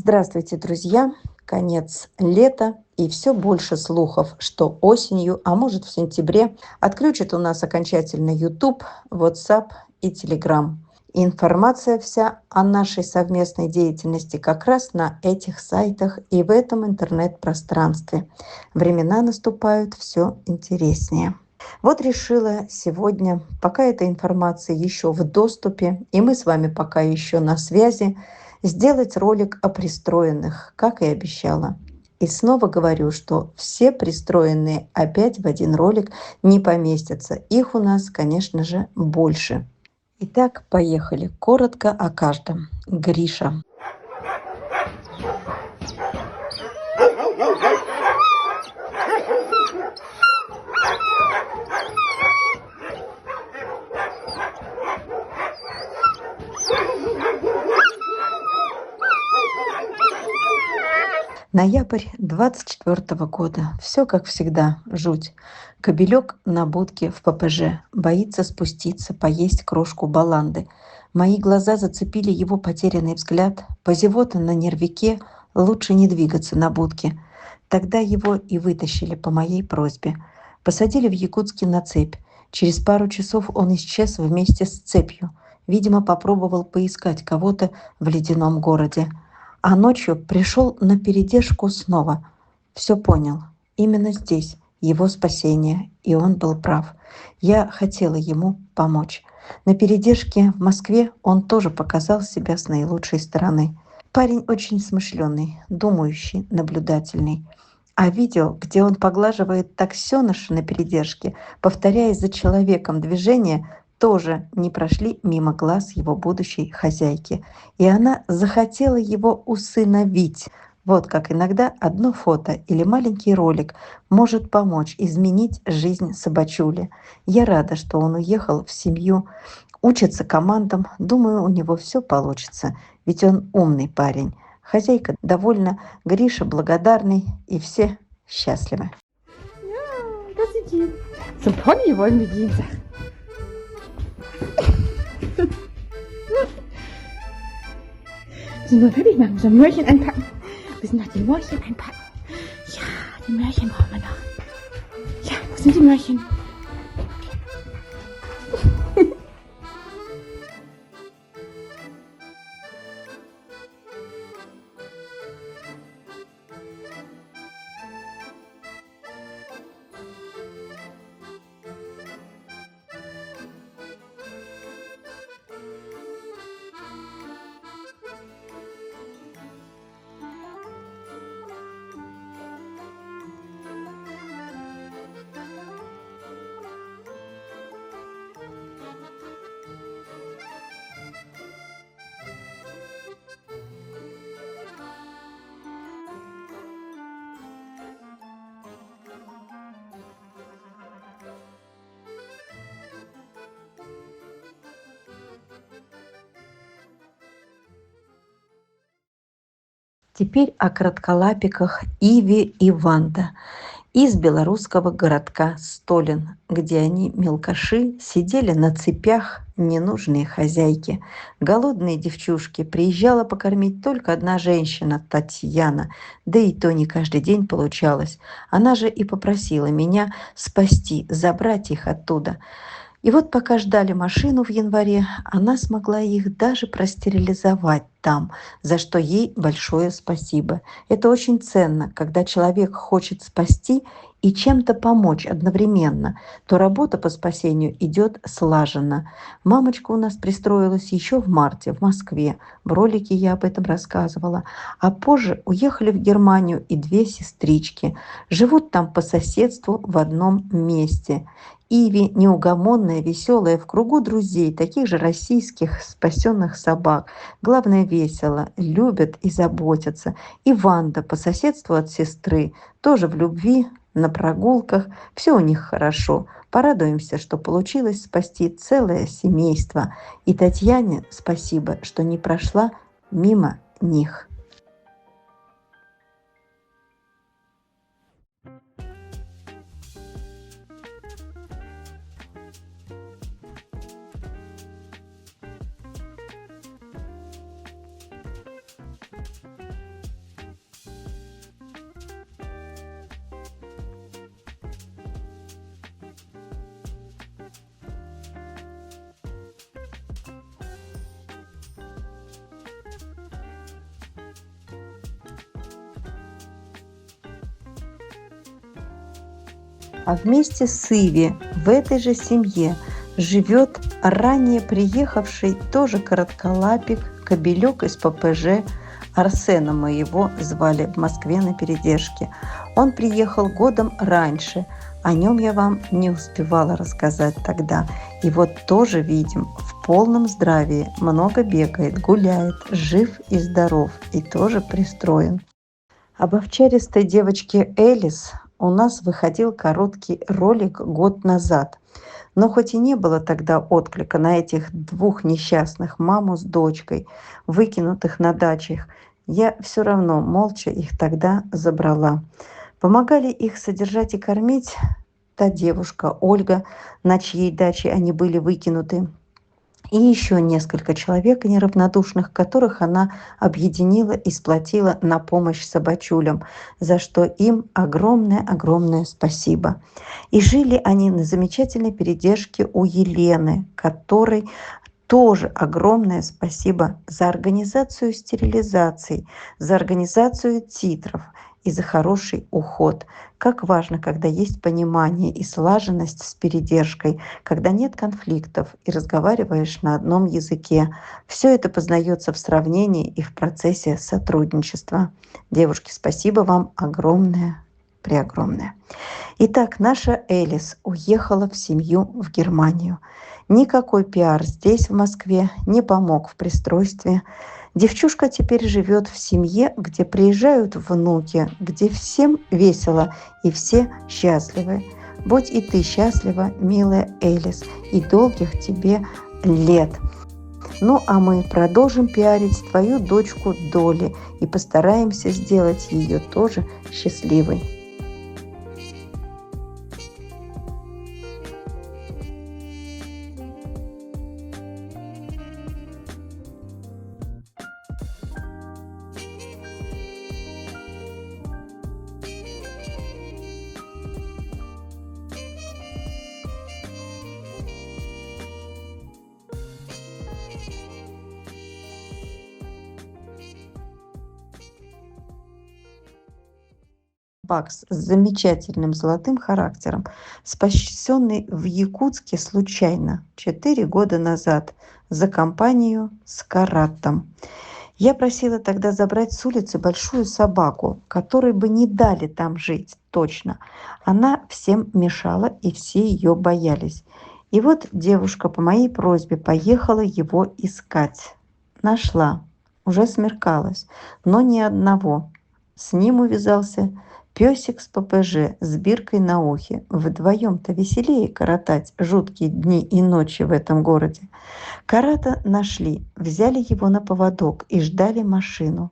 Здравствуйте, друзья! Конец лета и все больше слухов, что осенью, а может в сентябре, отключат у нас окончательно YouTube, WhatsApp и Telegram. И информация вся о нашей совместной деятельности как раз на этих сайтах и в этом интернет-пространстве. Времена наступают все интереснее. Вот решила сегодня, пока эта информация еще в доступе, и мы с вами пока еще на связи, сделать ролик о пристроенных, как и обещала. И снова говорю, что все пристроенные опять в один ролик не поместятся. Их у нас, конечно же, больше. Итак, поехали. Коротко о каждом. Гриша. Ноябрь 24 года. Все как всегда. Жуть. Кобелек на будке в ППЖ. Боится спуститься, поесть крошку баланды. Мои глаза зацепили его потерянный взгляд. Позевота на нервике. Лучше не двигаться на будке. Тогда его и вытащили по моей просьбе. Посадили в Якутске на цепь. Через пару часов он исчез вместе с цепью. Видимо, попробовал поискать кого-то в ледяном городе. А ночью пришел на передержку снова. Все понял. Именно здесь его спасение, и он был прав. Я хотела ему помочь. На передержке в Москве он тоже показал себя с наилучшей стороны. Парень очень смышленый, думающий, наблюдательный. А видео, где он поглаживает таксёныша на передержке, повторяя за человеком движения, тоже не прошли мимо глаз его будущей хозяйки. И она захотела его усыновить. Вот как иногда одно фото или маленький ролик может помочь изменить жизнь собачули. Я рада, что он уехал в семью, учится командам. Думаю, у него все получится, ведь он умный парень. Хозяйка довольна, Гриша благодарный, и все счастливы. Ja, das ist Jean. Zum Pony wollen wir gehen, sag. So, nur fertig machen, so ein Möhrchen einpacken. Wir müssen noch die Möhrchen einpacken. Ja, die Möhrchen brauchen wir noch. Ja, wo sind die Möhrchen? Теперь о кратколапиках Иве и Ванда из белорусского городка Столин, где они, мелкаши, сидели на цепях, ненужные хозяйки. Голодные девчушки. Приезжала покормить только одна женщина, Татьяна. Да и то не каждый день получалось. Она же и попросила меня спасти, забрать их оттуда. И вот пока ждали машину в январе, она смогла их даже простерилизовать там, за что ей большое спасибо. Это очень ценно, когда человек хочет спасти и чем-то помочь одновременно, то работа по спасению идет слаженно. Мамочка у нас пристроилась еще в марте в Москве. В ролике я об этом рассказывала. А позже уехали в Германию и две сестрички. Живут там по соседству в одном месте. Иви неугомонная, веселая, в кругу друзей, таких же российских спасенных собак. Главное, весело, любят и заботятся. И Ванда по соседству от сестры, тоже в любви, на прогулках. Все у них хорошо. Порадуемся, что получилось спасти целое семейство. И Татьяне спасибо, что не прошла мимо них. А вместе с Иви в этой же семье живет ранее приехавший тоже коротколапик, кобелек из ППЖ. Арсена мы его звали в Москве на передержке. Он приехал годом раньше. О нем я вам не успевала рассказать тогда. И вот тоже видим, в полном здравии, много бегает, гуляет, жив и здоров, и тоже пристроен. Об овчаристой девочке Элис у нас выходил короткий ролик год назад. Но хоть и не было тогда отклика на этих двух несчастных, маму с дочкой, выкинутых на дачах, я все равно молча их тогда забрала. Помогали их содержать и кормить та девушка Ольга, на чьей даче они были выкинуты, и еще несколько человек неравнодушных, которых она объединила и сплотила на помощь собачулям, за что им огромное-огромное спасибо. И жили они на замечательной передержке у Елены, которой тоже огромное спасибо за организацию стерилизаций, за организацию титров и за хороший уход. Как важно, когда есть понимание и слаженность с передержкой, когда нет конфликтов и разговариваешь на одном языке. Все это познается в сравнении и в процессе сотрудничества. Девушки, спасибо вам огромное, преогромное. Итак, наша Элис уехала в семью в Германию. Никакой пиар здесь, в Москве, не помог в пристройстве. Девчушка теперь живет в семье, где приезжают внуки, где всем весело и все счастливы. Будь и ты счастлива, милая Элис, и долгих тебе лет. Ну а мы продолжим пиарить твою дочку Долли и постараемся сделать ее тоже счастливой. Бакс с замечательным золотым характером, спасенный в Якутске случайно 4 года назад за компанию с Каратом. Я просила тогда забрать с улицы большую собаку, которой бы не дали там жить точно. Она всем мешала, и все ее боялись. И вот девушка по моей просьбе поехала его искать. Нашла. Уже смеркалось, но ни одного. С ним увязался песик с ППЖ с биркой на ухе. Вдвоем-то веселее коротать жуткие дни и ночи в этом городе. Карата нашли, взяли его на поводок и ждали машину.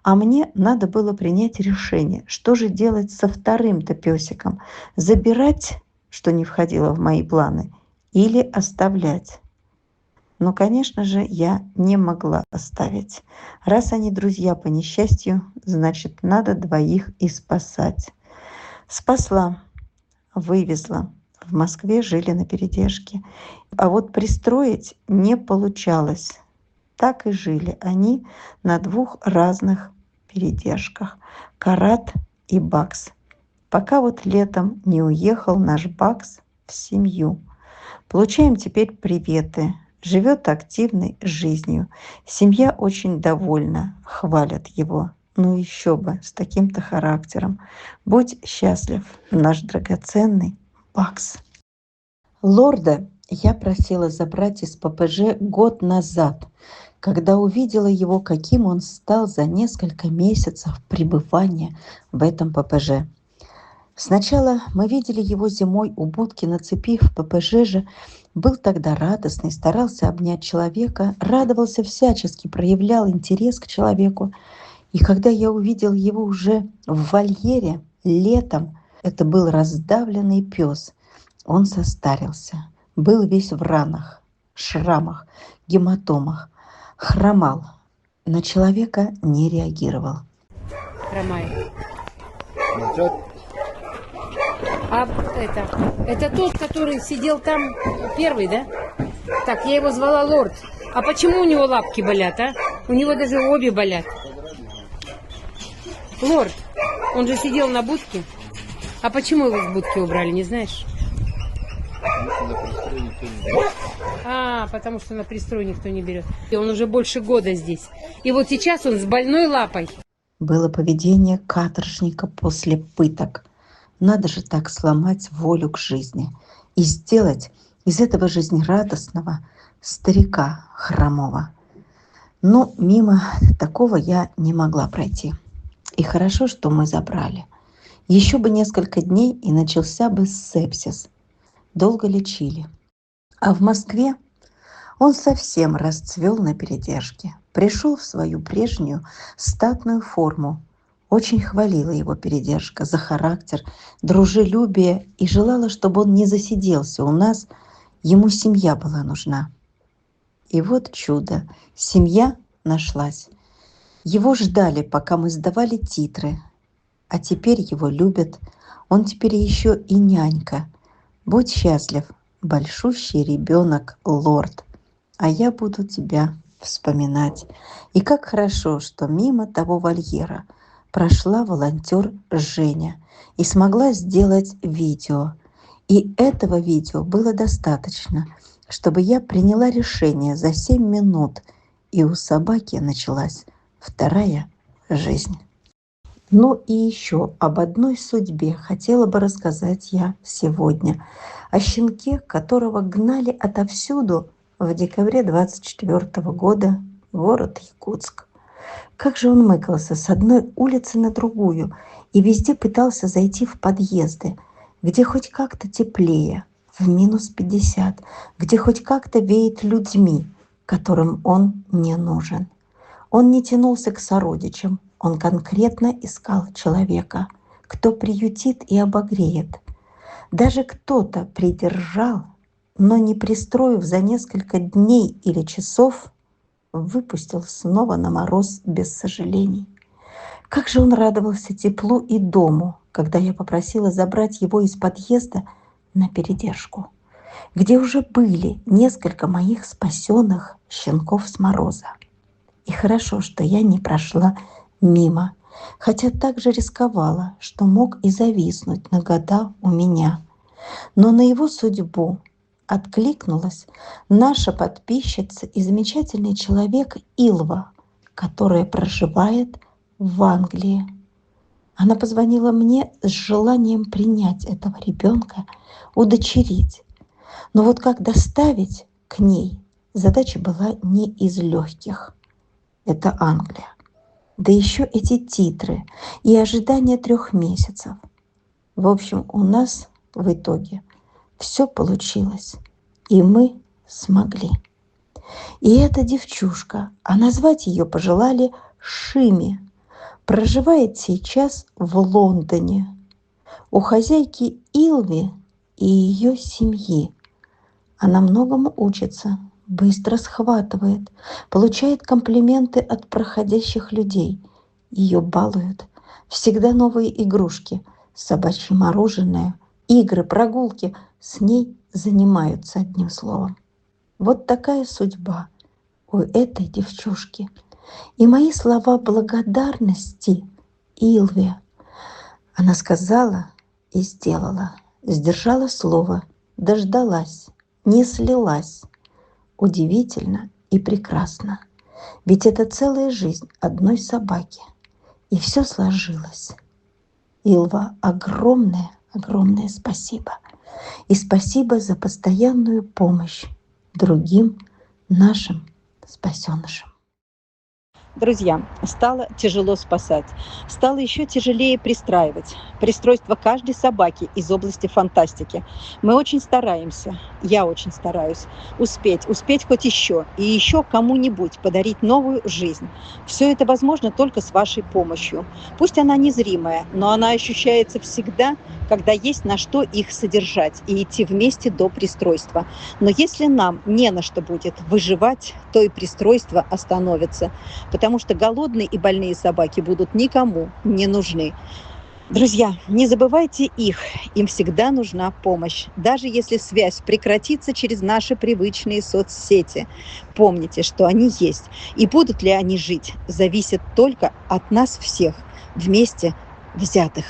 А мне надо было принять решение, что же делать со вторым-то песиком. Забирать, что не входило в мои планы, или оставлять. Но, конечно же, я не могла оставить. Раз они друзья по несчастью, значит, надо двоих и спасать. Спасла, вывезла. В Москве жили на передержке. А вот пристроить не получалось. Так и жили они на двух разных передержках. Карат и Бакс. Пока вот летом не уехал наш Бакс в семью. Получаем теперь приветы. Живет активной жизнью. Семья очень довольна, хвалят его. Ну еще бы, с таким-то характером. Будь счастлив, наш драгоценный Бакс. Лорда я просила забрать из ППЖ год назад, когда увидела его, каким он стал за несколько месяцев пребывания в этом ППЖ. Сначала мы видели его зимой у будки на цепи в ППЖ же. Был тогда радостный, старался обнять человека, радовался всячески, проявлял интерес к человеку. И когда я увидел его уже в вольере летом, это был раздавленный пес. Он состарился, был весь в ранах, шрамах, гематомах, хромал. На человека не реагировал. Хромает. А это тот, который сидел там первый, да? Так, я его звала Лорд. А почему у него лапки болят, а? У него даже обе болят. Лорд, он же сидел на будке. А почему его с будки убрали, не знаешь? Потому что на пристрой никто не берет. И он уже больше года здесь. И вот сейчас он с больной лапой. Было поведение каторжника после пыток. Надо же так сломать волю к жизни и сделать из этого жизнерадостного старика хромого. Но мимо такого я не могла пройти. И хорошо, что мы забрали. Еще бы несколько дней, и начался бы сепсис. Долго лечили. А в Москве он совсем расцвел на передержке. Пришел в свою прежнюю статную форму. Очень хвалила его передержка за характер, дружелюбие и желала, чтобы он не засиделся у нас. Ему семья была нужна. И вот чудо. Семья нашлась. Его ждали, пока мы сдавали титры. А теперь его любят. Он теперь еще и нянька. Будь счастлив, большущий ребенок лорд. А я буду тебя вспоминать. И как хорошо, что мимо того вольера прошла волонтер Женя и смогла сделать видео. И этого видео было достаточно, чтобы я приняла решение за 7 минут, и у собаки началась вторая жизнь. Ну и еще об одной судьбе хотела бы рассказать я сегодня. О щенке, которого гнали отовсюду в декабре 24 года в город Якутск. Как же он мыкался с одной улицы на другую и везде пытался зайти в подъезды, где хоть как-то теплее, в минус 50, где хоть как-то веет людьми, которым он не нужен. Он не тянулся к сородичам, он конкретно искал человека, кто приютит и обогреет. Даже кто-то придержал, но не пристроив за несколько дней или часов, выпустил снова на мороз без сожалений. Как же он радовался теплу и дому, когда я попросила забрать его из подъезда на передержку, где уже были несколько моих спасенных щенков с мороза. И хорошо, что я не прошла мимо, хотя также рисковала, что мог и зависнуть на года у меня. Но на его судьбу откликнулась наша подписчица и замечательный человек Илва, которая проживает в Англии. Она позвонила мне с желанием принять этого ребенка, удочерить. Но вот как доставить к ней, задача была не из легких. Это Англия. Да еще эти титры и ожидание 3 месяцев. В общем, у нас в итоге все получилось, и мы смогли. И эта девчушка, а назвать ее пожелали Шими, проживает сейчас в Лондоне у хозяйки Илви и ее семьи. Она многому учится, быстро схватывает, получает комплименты от проходящих людей. Ее балуют. Всегда новые игрушки, собачье мороженое, игры, прогулки. С ней занимаются, одним словом. Вот такая судьба у этой девчушки. И мои слова благодарности Илве. Она сказала и сделала, сдержала слово, дождалась, не слилась. Удивительно и прекрасно. Ведь это целая жизнь одной собаки. И все сложилось. Илва, огромное, огромное спасибо. И спасибо за постоянную помощь другим нашим спасенышам. Друзья, стало тяжело спасать, стало еще тяжелее пристраивать. Пристройство каждой собаки из области фантастики. Мы очень стараемся, я очень стараюсь успеть хоть еще и еще кому-нибудь подарить новую жизнь. Все это возможно только с вашей помощью. Пусть она незримая, но она ощущается всегда, когда есть на что их содержать и идти вместе до пристройства. Но если нам не на что будет выживать, то и пристройство остановится, потому что голодные и больные собаки будут никому не нужны. Друзья, не забывайте их, им всегда нужна помощь, даже если связь прекратится через наши привычные соцсети. Помните, что они есть, и будут ли они жить, зависит только от нас всех, вместе взятых.